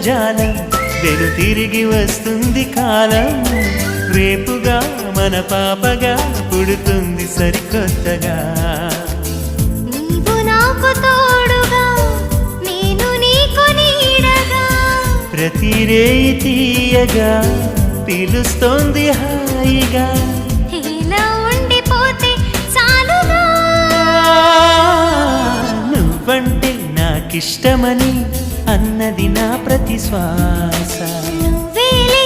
జాలం వెను తిరిగి వస్తుంది కాలం రేపుగా మన పాపగా పుడుతుంది సరికొత్తగా నీవు నాకు తోడుగా నేను నీకు నీడగా ప్రతి రేయి తీయగా పిలుస్తోంది హాయిగా ఇలా ఉండిపోతే చాలుగా నువ్వంటే నాకిష్టమని అన్నది నా ప్రతి శ్వాస నువ్వేలే